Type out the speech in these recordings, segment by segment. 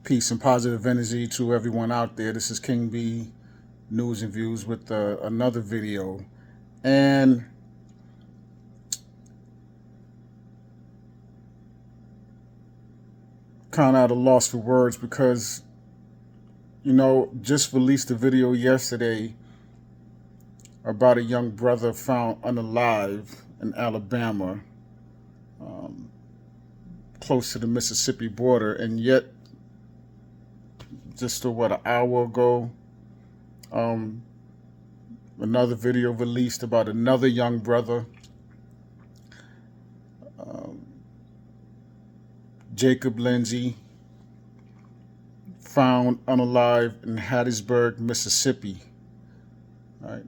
Peace and positive energy to everyone out there. This is King B News and Views with another video. And kind of at a loss for words because, just released a video yesterday about a young brother found unalive in Alabama, close to the Mississippi border. And yet, just an hour ago, um, another video released about another young brother, um, Jacob Lindsey, found unalive in Hattiesburg, Mississippi. Right,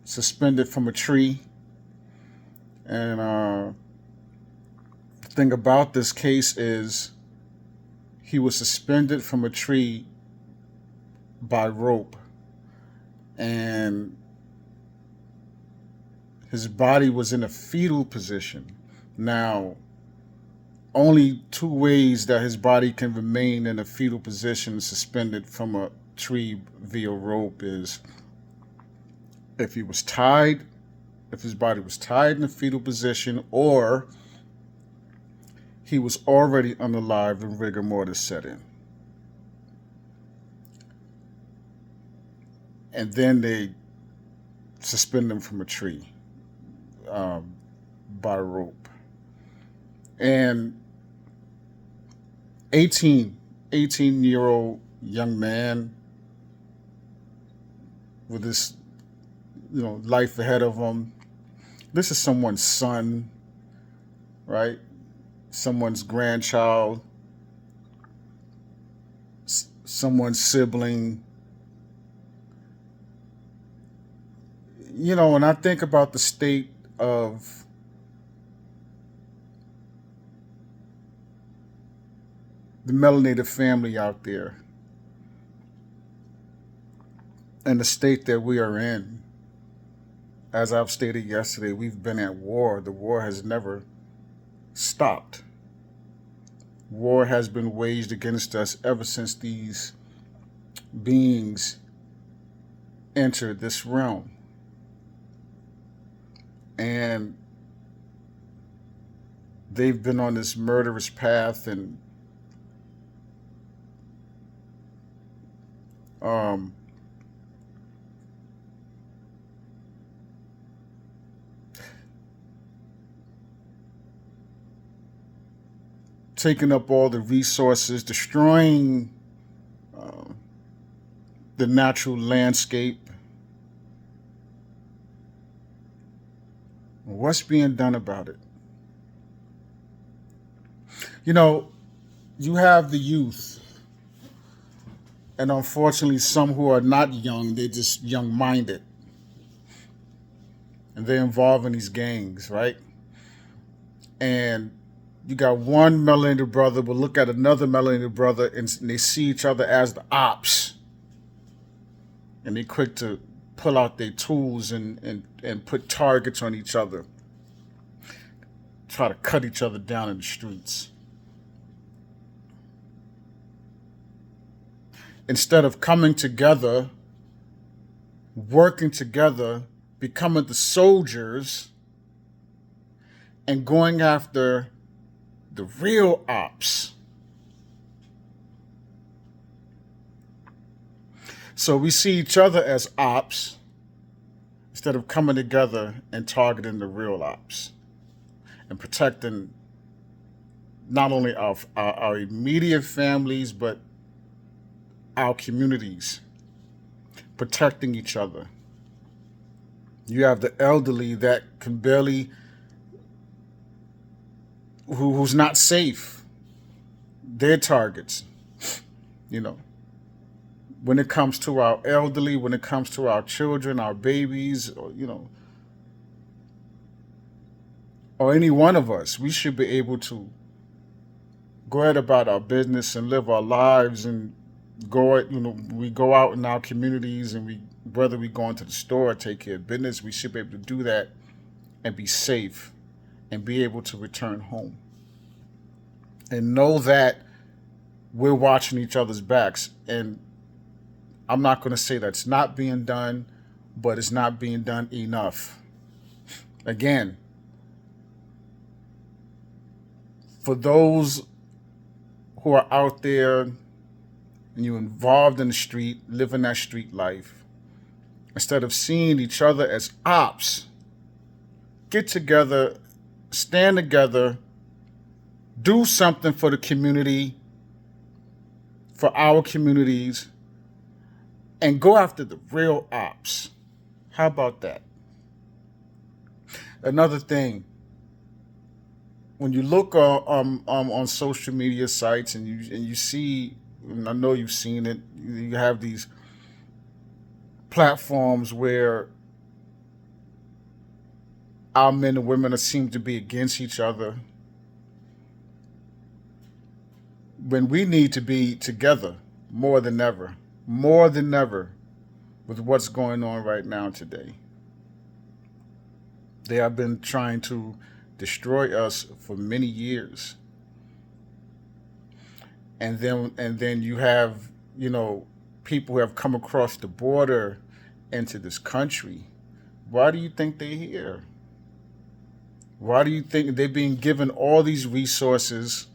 suspended from a tree. And the thing about this case is he was suspended from a tree by rope, and his body was in a fetal position. Now, only two ways that his body can remain in a fetal position suspended from a tree via rope is if his body was tied in a fetal position, or he was already unalive and rigor mortis set in. And then they suspend him from a tree by rope. And 18-year-old young man with this, life ahead of him. This is someone's son, right? Someone's grandchild, someone's sibling. When I think about the state of the melanated family out there and the state that we are in, as I've stated yesterday, we've been at war. The war has never stopped. War has been waged against us ever since these beings entered this realm. And they've been on this murderous path, and taking up all the resources, destroying the natural landscape. What's being done about it? You have the youth, and unfortunately some who are not young, they're just young-minded. And they're involved in these gangs, right? And you got one melanated brother will look at another melanated brother and they see each other as the ops. And they're quick to pull out their tools and put targets on each other. Try to cut each other down in the streets. Instead of coming together, working together, becoming the soldiers, and going after the real ops. So we see each other as ops instead of coming together and targeting the real ops and protecting not only our immediate families, but our communities, protecting each other. You have the elderly that can barely, who's not safe. They're targets, when it comes to our elderly, when it comes to our children, our babies, or any one of us, we should be able to go ahead about our business and live our lives and we go out in our communities, and whether we go into the store or take care of business, we should be able to do that and be safe and be able to return home. and know that we're watching each other's backs. And I'm not going to say that's not being done, but it's not being done enough. Again, for those who are out there and you're involved in the street, living that street life, instead of seeing each other as ops, get together, stand together, do something for the community, for our communities, and go after the real ops. How about that? Another thing, when you look on social media sites and you see, and I know you've seen it, you have these platforms where our men and women seem to be against each other, when we need to be together more than ever with what's going on right now today. They have been trying to destroy us for many years. And then you have, people who have come across the border into this country. Why do you think they're here? Why do you think they're being given all these resources,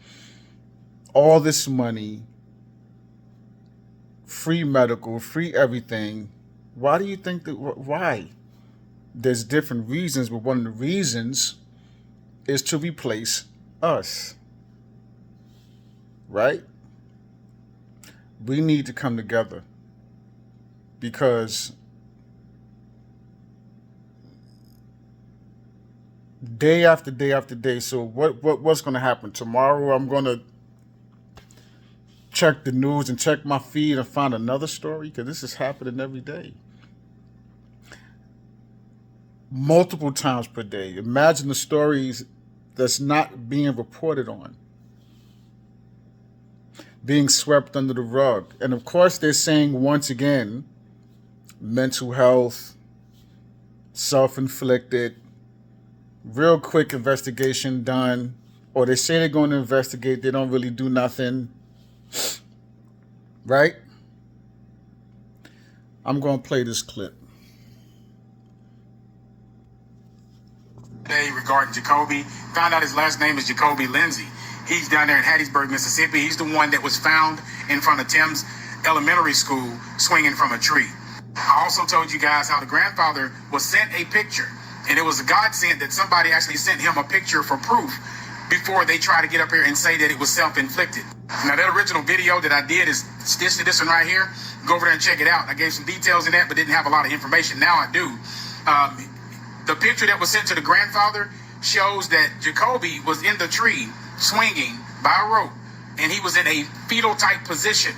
all this money, free medical, free everything? Why do you think that? Why? There's different reasons, but one of the reasons is to replace us. Right? We need to come together because day after day after day. So what's going to happen tomorrow? I'm going to check the news and check my feed and find another story, because this is happening every day, multiple times per day. Imagine the stories that's not being reported on, being swept under the rug. And of course, they're saying once again, mental health, self-inflicted, real quick investigation done, or they say they're going to investigate, they don't really do nothing. Right? I'm going to play this clip. Today regarding Jacobe, found out his last name is Jacobe Lindsey. He's down there in Hattiesburg, Mississippi. He's the one that was found in front of Tim's elementary school swinging from a tree. I also told you guys how the grandfather was sent a picture, and it was a godsend that somebody actually sent him a picture for proof before they try to get up here and say that it was self-inflicted. Now, that original video that I did is this one right here. Go over there and check it out. I gave some details in that, but didn't have a lot of information. Now I do. The picture that was sent to the grandfather shows that Jacobe was in the tree swinging by a rope, and he was in a fetal type position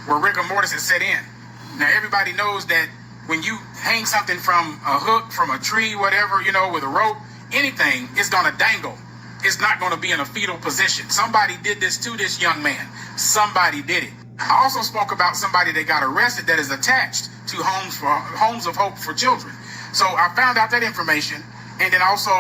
where rigor mortis had set in. Now, everybody knows that when you hang something from a hook, from a tree, whatever, with a rope, anything is going to dangle. It's not going to be in a fetal position. Somebody did this to this young man. Somebody did it. I also spoke about somebody that got arrested that is attached to Homes of Hope for Children. So I found out that information. And then also,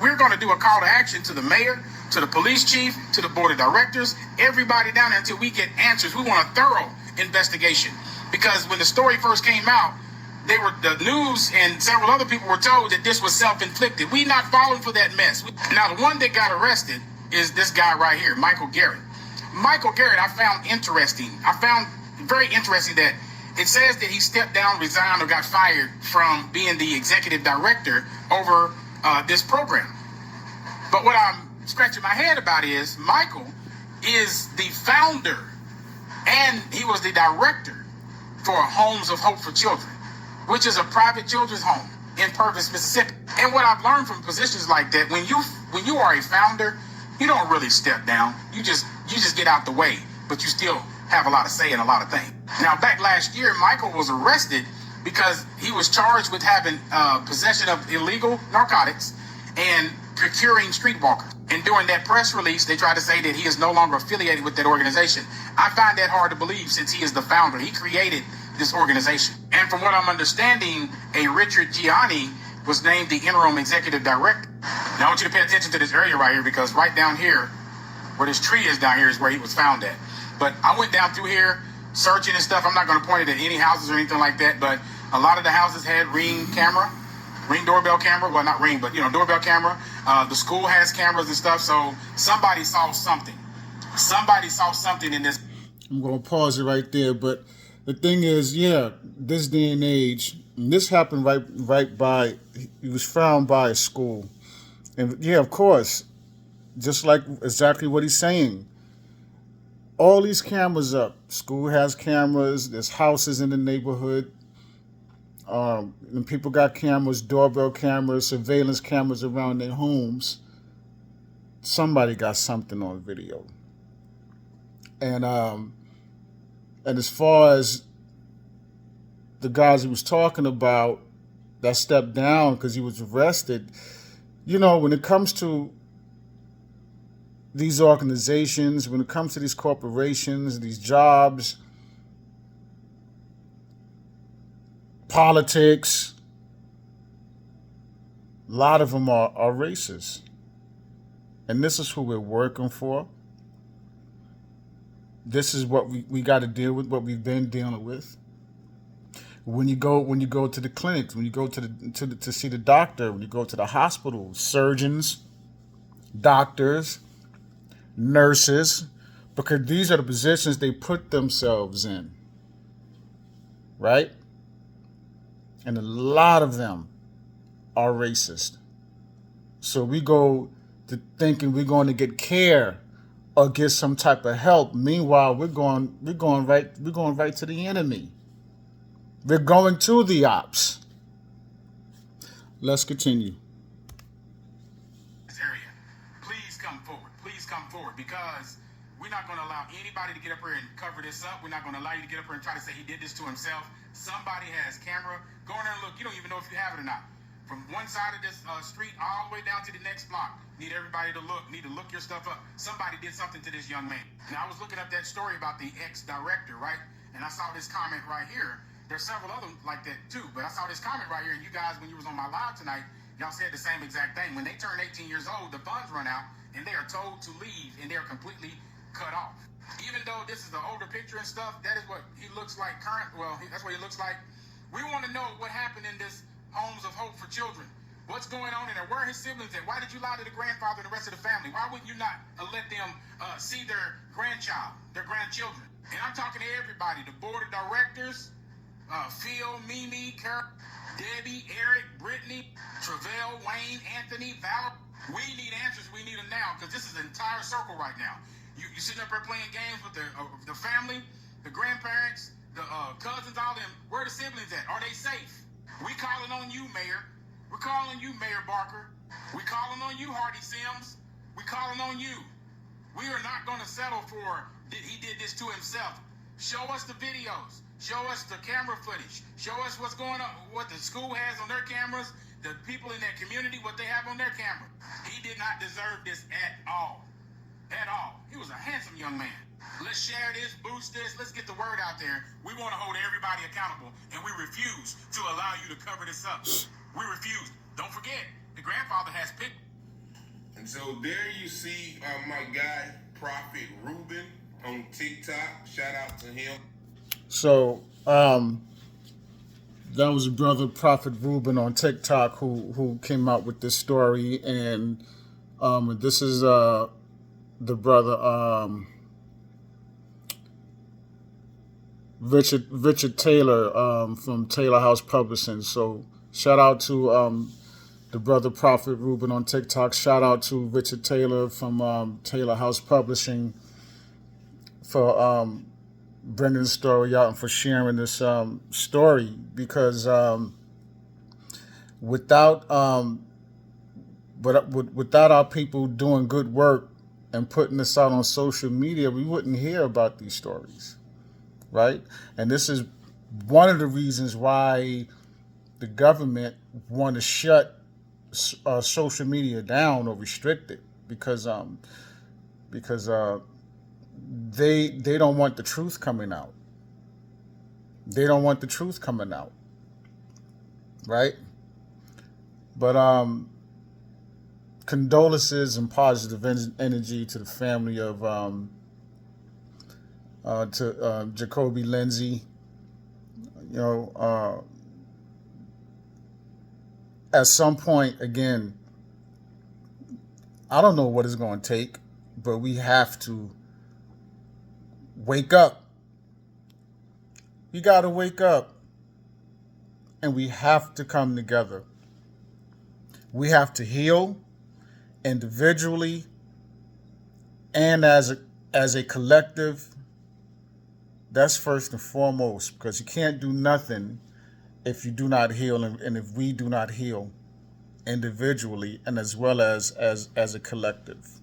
we're going to do a call to action to the mayor, to the police chief, to the board of directors, everybody down there until we get answers. We want a thorough investigation. Because when the story first came out, the news and several other people were told that this was self-inflicted. We not falling for that mess. Now, the one that got arrested is this guy right here, Michael Garrett. Michael Garrett, I found very interesting that it says that he stepped down, resigned, or got fired from being the executive director over this program. But what I'm scratching my head about is Michael is the founder and he was the director for Homes of Hope for Children, which is a private children's home in Purvis, Mississippi. And what I've learned from positions like that, when you are a founder, you don't really step down. You just get out the way, but you still have a lot of say in a lot of things. Now, back last year, Michael was arrested because he was charged with having possession of illegal narcotics and procuring streetwalkers. And during that press release, they tried to say that he is no longer affiliated with that organization. I find that hard to believe since he is the founder. He created this organization. And from what I'm understanding, a Richard Gianni was named the interim executive director. Now I want you to pay attention to this area right here, because right down here, where this tree is down here is where he was found at. But I went down through here searching and stuff. I'm not going to point it at any houses or anything like that, but a lot of the houses had Ring doorbell camera. Well, not Ring, but doorbell camera. The school has cameras and stuff. So somebody saw something. Somebody saw something in this. I'm going to pause it right there. But the thing is, yeah, this day and age, and this happened right by, he was found by a school. And yeah, of course, just like exactly what he's saying. All these cameras up. School has cameras. There's houses in the neighborhood. And people got cameras, doorbell cameras, surveillance cameras around their homes. Somebody got something on video. And as far as the guys he was talking about that stepped down because he was arrested, when it comes to these organizations, when it comes to these corporations, these jobs, politics, a lot of them are racist. And this is who we're working for. This is what we got to deal with, what we've been dealing with. When you go to the clinics, when you go to see the doctor, when you go to the hospital, surgeons, doctors, nurses, because these are the positions they put themselves in, right? And a lot of them are racist. So we go to thinking we're going to get care or get some type of help. Meanwhile, we're going right to the enemy. We're going to the ops. Let's continue. This area, please come forward, because we're not going to allow anybody to get up here and cover this up. We're not going to allow you to get up here and try to say he did this to himself. Somebody has camera. Go in there and look. You don't even know if you have it or not. From one side of this street all the way down to the next block. Need everybody to look. Need to look your stuff up. Somebody did something to this young man. Now, I was looking up that story about the ex-director, right? And I saw this comment right here. There's several other like that too, but I saw this comment right here, and you guys, when you was on my live tonight, y'all said the same exact thing. When they turn 18 years old, the funds run out, and they are told to leave, and they're completely cut off. Even though this is the older picture and stuff, that is what he looks like that's what he looks like. We want to know what happened in this Homes of Hope for Children. What's going on in there? Where are his siblings at? Why did you lie to the grandfather and the rest of the family? Why wouldn't you not let them see their grandchildren? And I'm talking to everybody, the board of directors, Phil, Mimi, Carol, Debbie, Eric, Brittany, Travell, Wayne, Anthony, Valor. We need answers. We need them now, because this is an entire circle right now. You sitting up there playing games with the family, the grandparents, the cousins, all them. Where are the siblings at? Are they safe? We calling on you, Mayor. We're calling you, Mayor Barker. We calling on you, Hardy Sims. We calling on you. We are not going to settle for he did this to himself. Show us the videos. Show us the camera footage. Show us what's going on, what the school has on their cameras, the people in that community, what they have on their camera. He did not deserve this at all. At all. He was a handsome young man. Let's share this, boost this. Let's get the word out there. We want to hold everybody accountable, and we refuse to allow you to cover this up. We refuse. Don't forget, the grandfather has picked. And so there you see my guy, Prophet Ruben, on TikTok. Shout out to him. So that was a brother, Prophet Ruben, on TikTok who came out with this story, and this is the brother Richard Taylor from Taylor House Publishing. So shout out to the brother Prophet Ruben on TikTok. Shout out to Richard Taylor from Taylor House Publishing for bringing the story out and for sharing this story, because without our people doing good work and putting this out on social media, we wouldn't hear about these stories, right? And this is one of the reasons why the government want to shut social media down or restrict it, because they don't want the truth coming out. They don't want the truth coming out, right? But condolences and positive energy to the family of Jacobe Lindsey. You know, at some point, again, I don't know what it's going to take, but we have to wake up. You got to wake up, and we have to come together. We have to heal individually and as a collective. That's first and foremost, because you can't do nothing if you do not heal, and if we do not heal individually and as well as a collective.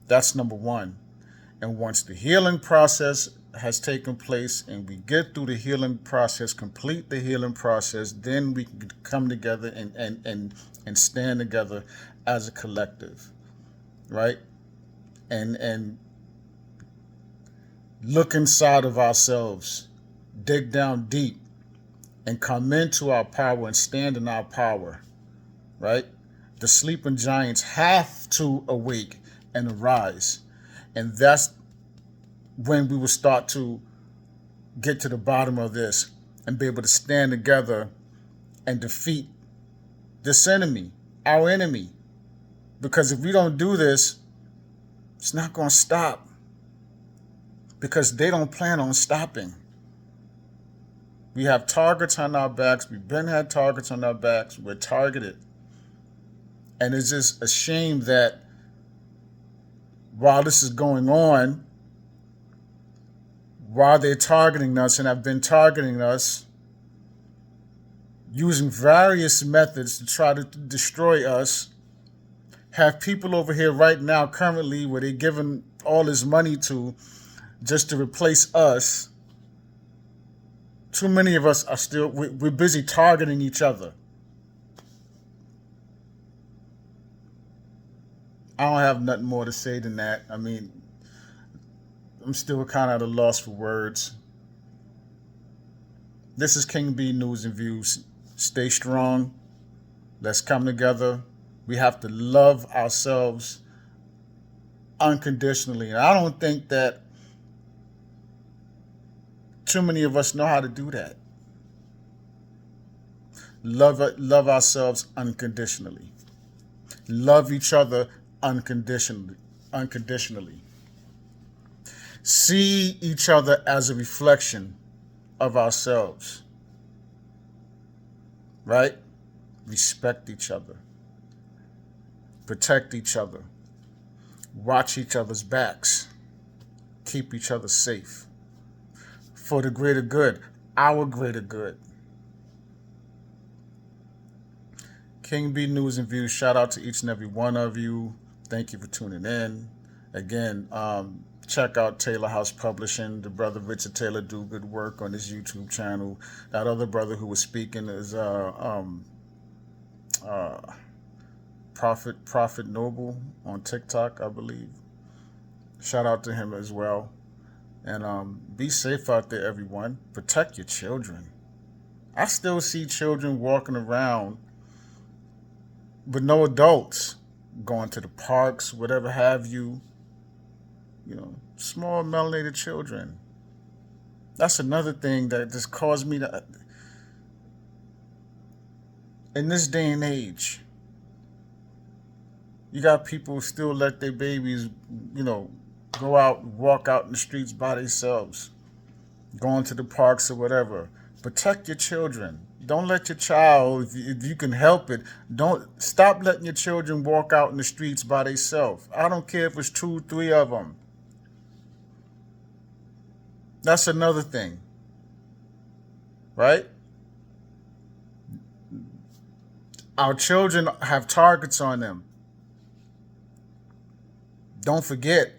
That's number one. And once the healing process has taken place and we get through the healing process, complete the healing process, then we can come together and stand together as a collective, right? And look inside of ourselves, dig down deep, and come into our power and stand in our power, right? The sleeping giants have to awake and arise. And that's when we will start to get to the bottom of this and be able to stand together and defeat this enemy, our enemy. Because if we don't do this, it's not going to stop. Because they don't plan on stopping. We have targets on our backs. We've been had targets on our backs. We're targeted. And it's just a shame that while this is going on, while they're targeting us and have been targeting us, using various methods to try to destroy us, have people over here right now currently where they're giving all this money to just to replace us. Too many of us are still, we're busy targeting each other. I don't have nothing more to say than that. I mean, I'm still kind of at a loss for words. This is King B News and Views. Stay strong. Let's come together. We have to love ourselves unconditionally. And I don't think that too many of us know how to do that. Love ourselves unconditionally. Love each other unconditionally. See each other as a reflection of ourselves. Right? Respect each other. Protect each other. Watch each other's backs. Keep each other safe. For the greater good, our greater good. King B News and Views, shout out to each and every one of you. Thank you for tuning in. Again, check out Taylor House Publishing. The brother Richard Taylor do good work on his YouTube channel. That other brother who was speaking is Prophet Noble on TikTok, I believe. Shout out to him as well. And be safe out there, everyone. Protect your children. I still see children walking around with no adults, going to the parks, whatever have you. You know, small melanated children. That's another thing that just caused me to, in this day and age, you got people who still let their babies, you know, go out, walk out in the streets by themselves, going to the parks or whatever. Protect your children. Don't let your child, if you can help it, don't stop letting your children walk out in the streets by themselves. I don't care if it's 2, 3 of them. That's another thing, right? Our children have targets on them. Don't forget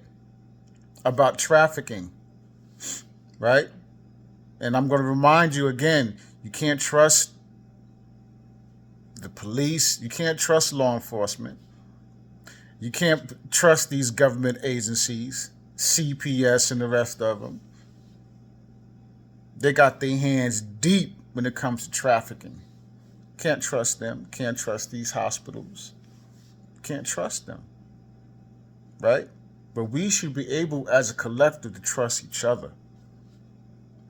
about trafficking, right? And I'm going to remind you again, you can't trust the police. You can't trust law enforcement. You can't trust these government agencies, CPS and the rest of them. They got their hands deep when it comes to trafficking. Can't trust them. Can't trust these hospitals. can't trust them, right? But we should be able, as a collective, to trust each other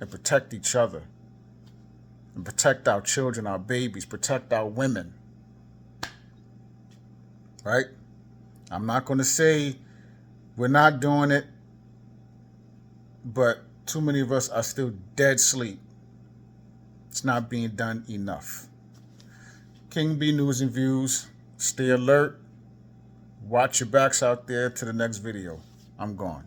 and protect each other and protect our children, our babies, protect our women, right? I'm not going to say we're not doing it, but too many of us are still dead sleep. It's not being done enough. King B News and Views. Stay alert. Watch your backs out there to the next video. I'm gone.